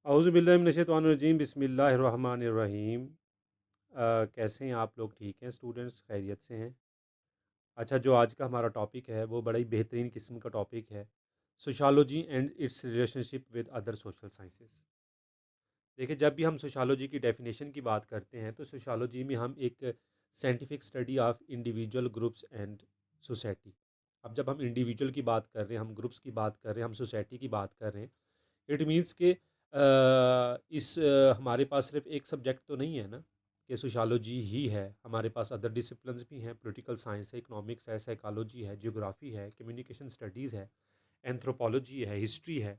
औज़ुबिल्लाहिमिनश्शैतानिर्रजीम बिस्मिल्लाहिर्रहमानिर्रहीम। कैसे हैं आप लोग? ठीक हैं स्टूडेंट्स? खैरियत से हैं? अच्छा, जो आज का हमारा टॉपिक है वो बड़ा ही बेहतरीन किस्म का टॉपिक है, sociology and it's relationship with other social sciences. देखिए, जब भी हम सोशियोलॉजी की डेफिनेशन की बात करते हैं तो सोशियोलॉजी में हम एक scientific study of individual groups and society. अब जब हम इंडिविजुअल की बात कर रहे हैं, हम ग्रुप्स की बात कर रहे हैं, हम सोसाइटी की बात कर रहे हैं, इट मीन्स के हमारे पास सिर्फ एक सब्जेक्ट तो नहीं है ना, कि सोशियोलॉजी ही है। हमारे पास अदर डिसिप्लिन्स भी हैं, पॉलिटिकल साइंस है, इकोनॉमिक्स है, साइकोलॉजी है, ज्योग्राफी है, कम्युनिकेशन स्टडीज़ है, एंथ्रोपोलॉजी है, हिस्ट्री है।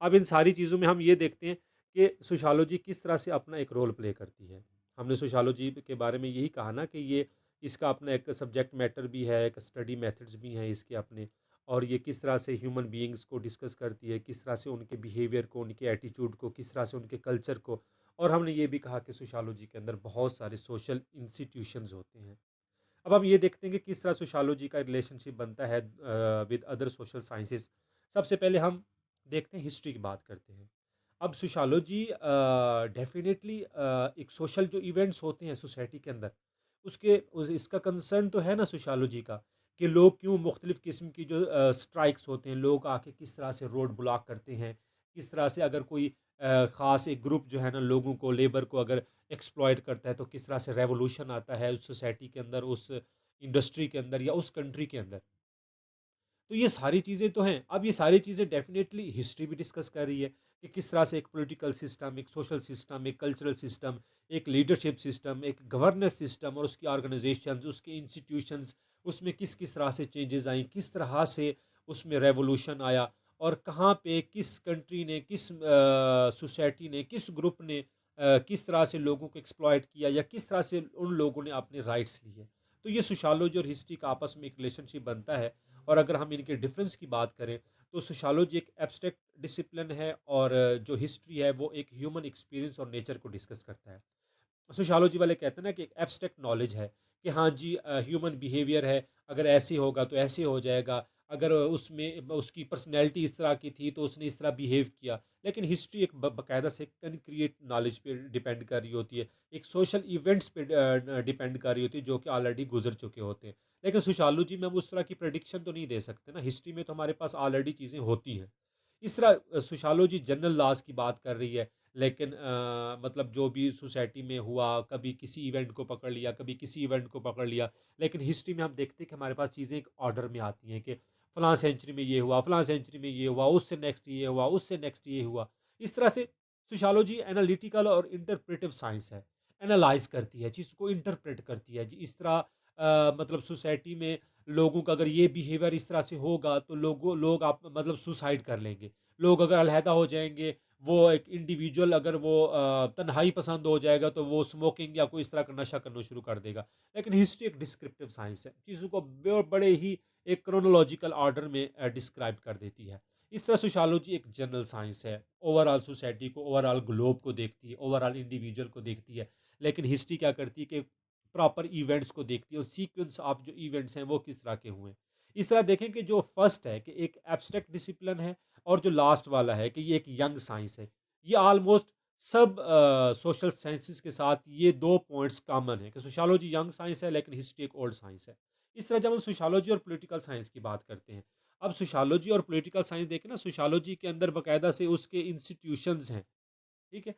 अब इन सारी चीज़ों में हम ये देखते हैं कि सोशियोलॉजी किस तरह से अपना एक रोल प्ले करती है। हमने सोशियोलॉजी के बारे में यही कहा ना कि ये इसका अपना एक सब्जेक्ट मैटर भी है, एक स्टडी मेथड्स भी हैं इसके अपने, और ये किस तरह से ह्यूमन बीइंग्स को डिस्कस करती है, किस तरह से उनके बिहेवियर को, उनके एटीट्यूड को, किस तरह से उनके कल्चर को। और हमने ये भी कहा कि सोशियोलॉजी के अंदर बहुत सारे सोशल इंस्टीट्यूशंस होते हैं। अब हम ये देखते हैं कि किस तरह सोशियोलॉजी का रिलेशनशिप बनता है विद अदर सोशल साइंसेस। सबसे पहले हम देखते हैं, हिस्ट्री की बात करते हैं। अब सोशियोलॉजी डेफिनेटली एक सोशल जो इवेंट्स होते हैं सोसाइटी के अंदर, इसका कंसर्न तो है ना सोशियोलॉजी का, कि लोग क्यों मुख्तलिफ किस्म की जो स्ट्राइक्स होते हैं, लोग आके किस तरह से रोड ब्लॉक करते हैं, किस तरह से अगर कोई ख़ास एक ग्रुप जो है ना लोगों को, लेबर को अगर एक्सप्लॉइट करता है, तो किस तरह से रेवोल्यूशन आता है उस सोसाइटी के अंदर, उस इंडस्ट्री के अंदर या उस कंट्री के अंदर। तो ये सारी चीज़ें तो हैं। अब ये सारी चीज़ें डेफ़िनेटली हिस्ट्री भी डिस्कस कर रही है कि किस तरह से एक पॉलिटिकल सिस्टम, एक सोशल सिस्टम, एक कल्चरल सिस्टम, एक लीडरशिप सिस्टम, एक गवर्नेंस सिस्टम और उसकी ऑर्गेनाइजेशंस, उसके इंस्टीट्यूशंस, उसमें किस-किस तरह से चेंजेज़ आई, किस तरह से उसमें रेवोल्यूशन आया, और कहाँ पे किस कंट्री ने, किस सोसाइटी ने, किस ग्रुप ने किस तरह से लोगों को एक्सप्लॉइट किया, या किस तरह से उन लोगों ने अपने राइट्स लिए। तो ये सोशियोलॉजी और हिस्ट्री का आपस में एक रिलेशनशिप बनता है। और अगर हम इनके डिफरेंस की बात करें, तो सोशियोलॉजी एक एब्स्ट्रैक्ट डिसिप्लिन है, और जो हिस्ट्री है वो एक ह्यूमन एक्सपीरियंस और नेचर को डिस्कस करता है। सोशियोलॉजी वाले कहते हैं ना कि एक एब्स्ट्रैक्ट नॉलेज है, कि हाँ जी, ह्यूमन बिहेवियर है, अगर ऐसे होगा तो ऐसे हो जाएगा, अगर उसमें उसकी पर्सनैलिटी इस तरह की थी तो उसने इस तरह बिहेव किया। लेकिन हिस्ट्री एक बाकायदा से कंक्रिएट नॉलेज पे डिपेंड कर रही होती है, एक सोशल इवेंट्स पे डिपेंड कर रही होती है, जो कि ऑलरेडी गुजर चुके होते हैं। लेकिन सोशियोलॉजी में हम उस तरह की प्रडिक्शन तो नहीं दे सकते ना, हिस्ट्री में तो हमारे पास ऑलरेडी चीज़ें होती हैं। इस तरह सोशियोलॉजी जनरल लॉज की बात कर रही है, लेकिन मतलब जो भी सोसाइटी में हुआ, कभी किसी इवेंट को पकड़ लिया, कभी किसी इवेंट को पकड़ लिया। लेकिन हिस्ट्री में हम देखते हैं कि हमारे पास चीज़ें एक ऑर्डर में आती हैं, कि फलां सेंचुरी में ये हुआ, फलां सेंचुरी में ये हुआ, उससे नेक्स्ट ये हुआ, उससे नेक्स्ट ये हुआ। इस तरह से सोशियोलॉजी एनालिटिकल और इंटरप्रेटिव साइंस है, एनालाइज करती है, चीज़ को इंटरप्रेट करती है जी। इस तरह मतलब सोसाइटी में लोगों का अगर ये बिहेवियर इस तरह से होगा, तो लोग आप मतलब सुसाइड कर लेंगे। लोग अगर अलहदा हो जाएँगे, वो एक इंडिविजुअल अगर वो तन्हाई पसंद हो जाएगा, तो वो स्मोकिंग या कोई इस तरह का नशा करना शुरू कर देगा। लेकिन हिस्ट्री एक डिस्क्रिप्टिव साइंस है, चीज़ों को बड़े ही एक क्रोनोलॉजिकल ऑर्डर में डिस्क्राइब कर देती है। इस तरह सोशियोलॉजी एक जनरल साइंस है, ओवरऑल सोसाइटी को, ओवरऑल ग्लोब को देखती है, ओवरऑल इंडिविजुअल को देखती है। लेकिन हिस्ट्री क्या करती है कि प्रॉपर इवेंट्स को देखती है, और सीक्वेंस ऑफ जो इवेंट्स हैं वो किस तरह के हुए हैं। इस तरह देखें कि जो फर्स्ट है कि एक एब्स्ट्रैक्ट डिसिप्लिन है, और जो लास्ट वाला है कि ये एक यंग साइंस है। ये ऑलमोस्ट सब सोशल साइंसेस के साथ ये 2 पॉइंट्स कॉमन है, कि सोशियोलॉजी यंग साइंस है, लेकिन हिस्ट्री एक ओल्ड साइंस है। इस तरह जब हम सोशियोलॉजी और पॉलिटिकल साइंस की बात करते हैं, अब सोशियोलॉजी और पॉलिटिकल साइंस देखें ना, सोशियोलॉजी के अंदर बाकायदा से उसके इंस्टीट्यूशंस हैं, ठीक है?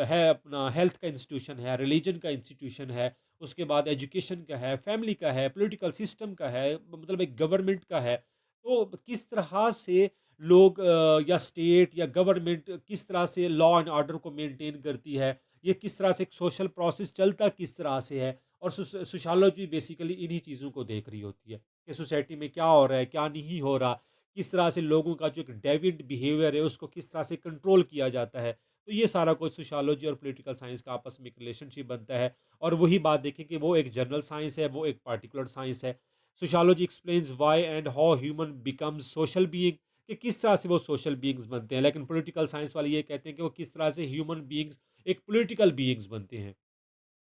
है अपना हेल्थ का इंस्टीट्यूशन है, रिलीजन का इंस्टीट्यूशन है, उसके बाद एजुकेशन का है, फैमिली का है, पॉलिटिकल सिस्टम का है, मतलब एक गवर्नमेंट का है। तो किस तरह से लोग या स्टेट या गवर्नमेंट किस तरह से लॉ एंड ऑर्डर को मेंटेन करती है, ये किस तरह से एक सोशल प्रोसेस चलता किस तरह से है। और सोशियोलॉजी बेसिकली इन्हीं चीज़ों को देख रही होती है, कि सोसाइटी में क्या हो रहा है, क्या नहीं हो रहा, किस तरह से लोगों का जो एक डेविएंट बिहेवियर है उसको किस तरह से कंट्रोल किया जाता है। तो ये सारा कुछ सोशियोलॉजी और पॉलिटिकल साइंस का आपस में एक रिलेशनशिप बनता है। और वही बात देखें कि वो एक जनरल साइंस है, वो एक पार्टिकुलर साइंस है। Sociology explains why and how human becomes social being, कि किस तरह से वो सोशल बीइंग्स बनते हैं। लेकिन पॉलिटिकल साइंस वाले ये कहते हैं कि वो किस तरह से ह्यूमन बीइंग्स एक पॉलिटिकल बीइंग्स बनते हैं।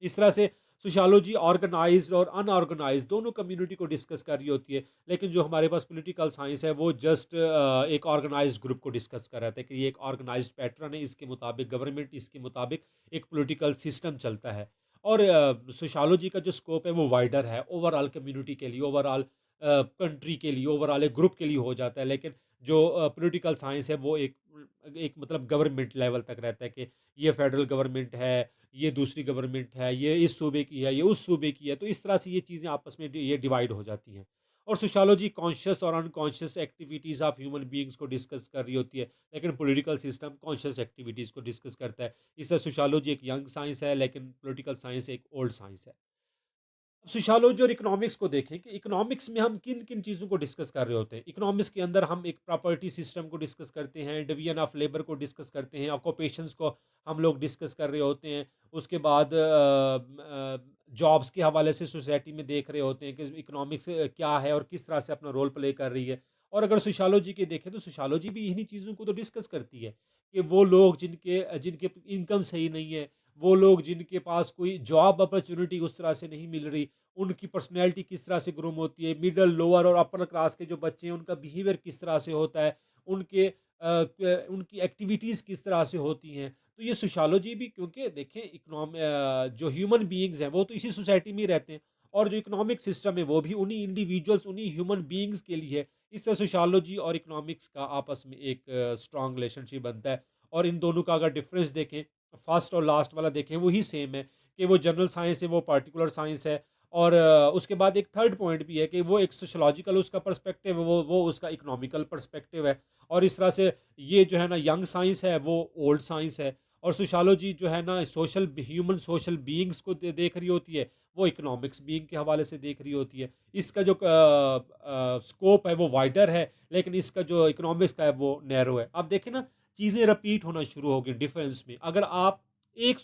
इस तरह से सोशियोलॉजी ऑर्गेनाइज्ड और अनऑर्गेनाइज्ड दोनों कम्युनिटी को डिस्कस कर रही होती है, लेकिन जो हमारे पास पॉलिटिकल साइंस है वो जस्ट एक ऑर्गेनाइज्ड ग्रुप को डिस्कस कर रहा था कि ये एक ऑर्गेनाइज्ड पैटर्न है, इसके मुताबिक गवर्नमेंट, इसके मुताबिक एक पॉलिटिकल सिस्टम चलता है। और सोशियोलॉजी का जो स्कोप है वो वाइडर है, ओवरऑल कम्युनिटी के लिए, ओवरऑल कंट्री के लिए, ओवरऑल एक ग्रुप के लिए हो जाता है। लेकिन जो पॉलिटिकल साइंस है वो एक एक मतलब गवर्नमेंट लेवल तक रहता है कि ये फेडरल गवर्नमेंट है, ये दूसरी गवर्नमेंट है, ये इस सूबे की है, ये उस सूबे की है। तो इस तरह से ये चीज़ें आपस में ये डिवाइड हो जाती हैं। और सोशियोलॉजी कॉन्शियस और unconscious activities of human beings को डिस्कस कर रही होती है, लेकिन पॉलिटिकल सिस्टम कॉन्शियस एक्टिविटीज़ को डिस्कस करता है। इससे सोशियोलॉजी एक यंग साइंस है, लेकिन पॉलिटिकल साइंस एक ओल्ड साइंस है। सोशियोलॉजी और इकोनॉमिक्स को देखें कि इकोनॉमिक्स में हम किन किन चीज़ों को डिस्कस कर रहे होते हैं। इकोनॉमिक्स के अंदर हम एक प्रॉपर्टी सिस्टम को डिस्कस करते हैं, डिवीजन ऑफ लेबर को डिस्कस करते हैं, ऑक्यूपेशंस को हम लोग डिस्कस कर रहे होते हैं। उसके बाद जॉब्स के हवाले से सोसाइटी में देख रहे होते हैं कि इकोनॉमिक्स क्या है और किस तरह से अपना रोल प्ले कर रही है। और अगर सोशियोलॉजी के देखें तो सोशियोलॉजी भी इन्हीं चीज़ों को तो डिस्कस करती है कि वो लोग जिनके जिनके इनकम सही नहीं है, वो लोग जिनके पास कोई जॉब अपॉर्चुनिटी उस तरह से नहीं मिल रही, उनकी पर्सनैलिटी किस तरह से ग्रूम होती है, मिडल लोअर और अपर क्लास के जो बच्चे हैं उनका बिहेवियर किस तरह से होता है, उनके उनकी एक्टिविटीज़ किस तरह से होती हैं। तो ये सोशियोलॉजी भी, क्योंकि देखें जो ह्यूमन बीइंग्स हैं वो तो इसी सोसाइटी में ही रहते हैं, और जो इकोनॉमिक सिस्टम है वो भी उन्हीं इंडिविजुअल्स, उन्हीं ह्यूमन बीइंग्स के लिए है। इससे सोशियोलॉजी और इकोनॉमिक्स का आपस में एक स्ट्रॉन्ग रिलेशनशिप बनता है। और इन दोनों का अगर डिफरेंस देखें, फर्स्ट और लास्ट वाला देखें, वही सेम है कि वो जनरल साइंस है, वो पार्टिकुलर साइंस है। और उसके बाद एक थर्ड पॉइंट भी है कि वो एक सोशियोलॉजिकल उसका पर्सपेक्टिव है, वो उसका इकोनॉमिकल पर्सपेक्टिव है। और इस तरह से ये जो है ना यंग साइंस है वो ओल्ड साइंस है, और सोशियोलॉजी जो है ना सोशल ह्यूमन सोशल बीइंग्स को देख रही होती है, वो इकोनॉमिक्स बीइंग के हवाले से देख रही होती है। इसका जो स्कोप है वो वाइडर है, लेकिन इसका जो इकोनॉमिक्स का है वो नैरो है। अब देखें ना, चीज़ें रिपीट होना शुरू हो गई डिफरेंस में। अगर आप एक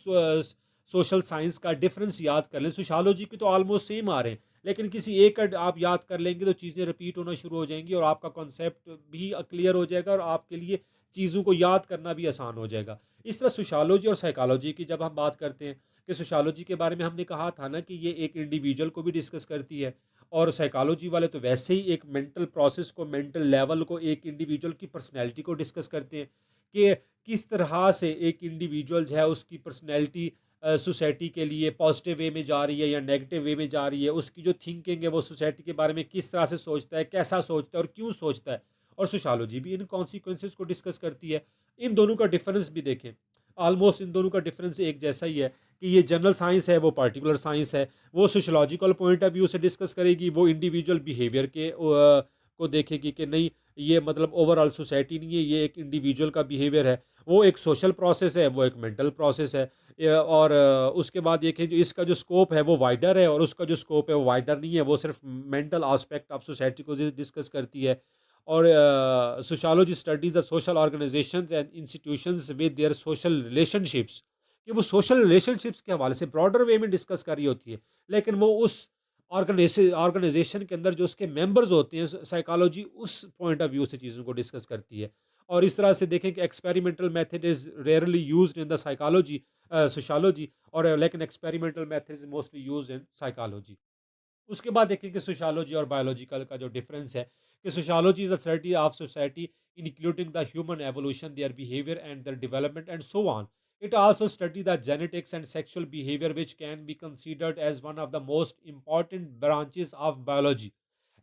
सोशल साइंस का डिफरेंस याद कर लें, सोशियोलॉजी के तो ऑलमोस्ट सेम आ रहे हैं, लेकिन किसी एक का आप याद कर लेंगे तो चीज़ें रिपीट होना शुरू हो जाएंगी, और आपका कॉन्सेप्ट भी क्लियर हो जाएगा, और आपके लिए चीज़ों को याद करना भी आसान हो जाएगा। इस तरह सोशियोलॉजी और साइकोलॉजी की जब हम बात करते हैं, कि सोशियोलॉजी के बारे में हमने कहा था ना कि ये एक इंडिविजुअल को भी डिस्कस करती है, और साइकोलॉजी वाले तो वैसे ही एक मेंटल प्रोसेस को, मेंटल लेवल को, एक इंडिविजुअल की पर्सनैलिटी को डिस्कस करते हैं कि किस तरह से एक इंडिविजुअल जो है उसकी पर्सनैलिटी सोसाइटी के लिए पॉजिटिव वे में जा रही है या नेगेटिव वे में जा रही है, उसकी जो थिंकिंग है वो सोसाइटी के बारे में किस तरह से सोचता है, कैसा सोचता है और क्यों सोचता है। और सोशियोलॉजी भी इन कॉन्सिक्वेंसेस को डिस्कस करती है। इन दोनों का डिफरेंस भी देखें, ऑलमोस्ट इन दोनों का डिफरेंस एक जैसा ही है कि ये जनरल साइंस है, वो पार्टिकुलर साइंस है। वो सोशियोलॉजिकल पॉइंट ऑफ व्यू से डिस्कस करेगी, वो इंडिविजुअल बिहेवियर के को देखेगी कि नहीं, ये मतलब ओवरऑल सोसाइटी नहीं है, ये एक इंडिविजुअल का बिहेवियर है। वो एक सोशल प्रोसेस है, वो एक मेंटल प्रोसेस है। और उसके बाद ये कि जो इसका जो स्कोप है वो वाइडर है, और उसका जो स्कोप है वो वाइडर नहीं है, वो सिर्फ मेंटल एस्पेक्ट ऑफ सोसाइटी को डिस्कस करती है। और sociology studies the social organisations and institutions with their social relationships, कि वो सोशल रिलेशनशिप्स के हवाले से ब्रॉडर वे में डिस्कस करी होती है, लेकिन वो उस ऑर्गेनाइजेशन के अंदर जो उसके मेंबर्स होते हैं, साइकोलॉजी उस पॉइंट ऑफ व्यू से चीज़ों को डिस्कस करती है। और इस तरह से देखें कि experimental method is rarely used in the psychology sociology, और लेकिन experimental method is mostly used in psychology. उसके बाद देखें कि सोशियोलॉजी और बायोलॉजिकल का जो डिफरेंस है, कि sociology is a study of society including the human evolution, their behaviour and their development and so on. It also studies the genetics and sexual behavior, which can be considered as one of the most important branches of biology.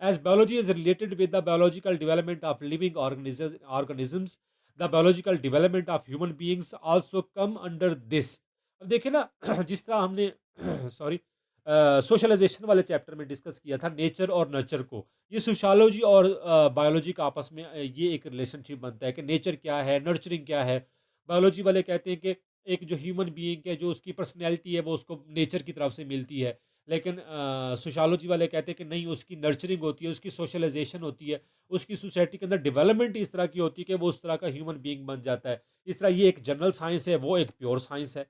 As biology is related with the biological development of living organisms, the biological development of human beings also come under this. अब देखिए ना, जिस तरह हमने sorry socialisation वाले chapter में discuss किया था नेचर और नर्चर को, ये सोशियोलॉजी और बायोलॉजी का आपस में ये एक रिलेशनशिप बनता है कि नेचर क्या है, नर्चरिंग क्या है। बायोलॉजी वाले कहते हैं कि एक जो ह्यूमन बीइंग है, जो उसकी पर्सनैलिटी है वो उसको नेचर की तरफ से मिलती है, लेकिन सोशियोलॉजी वाले कहते हैं कि नहीं, उसकी नर्चरिंग होती है, उसकी सोशलाइजेशन होती है, उसकी सोसाइटी के अंदर डेवलपमेंट इस तरह की होती है कि वो उस तरह का ह्यूमन बीइंग बन जाता है। इस तरह ये एक जनरल साइंस है, वो एक प्योर साइंस है,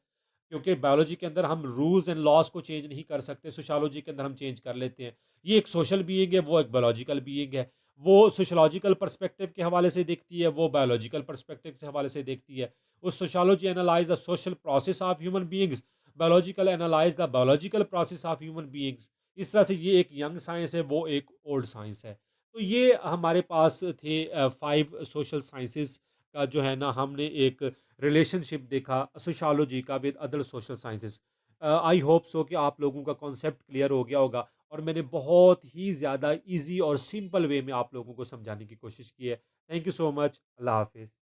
क्योंकि बायोलॉजी के अंदर हम रूल्स एंड लॉज को चेंज नहीं कर सकते, सोशियोलॉजी के अंदर हम चेंज कर लेते हैं। ये एक सोशल बीइंग है, वो एक बायोलॉजिकल बीइंग है। वो सोशियोलॉजिकल पर्सपेक्टिव के हवाले से देखती है, वो बायोलॉजिकल पर्सपेक्टिव के हवाले से देखती है। वो sociology analyse the social process of human beings, biological analyse the biological process of human beings. इस तरह से ये एक यंग साइंस है, वो एक ओल्ड साइंस है। तो ये हमारे पास थे 5 सोशल साइंसेज़ का जो है ना, हमने एक रिलेशनशिप देखा सोशियोलॉजी का with other social sciences. I hope so कि आप लोगों का कॉन्सेप्ट क्लियर हो गया होगा और मैंने बहुत ही ज़्यादा ईज़ी और सिंपल वे में आप लोगों को समझाने की कोशिश की है। Thank you so much. अल्लाह हाफ़िज़।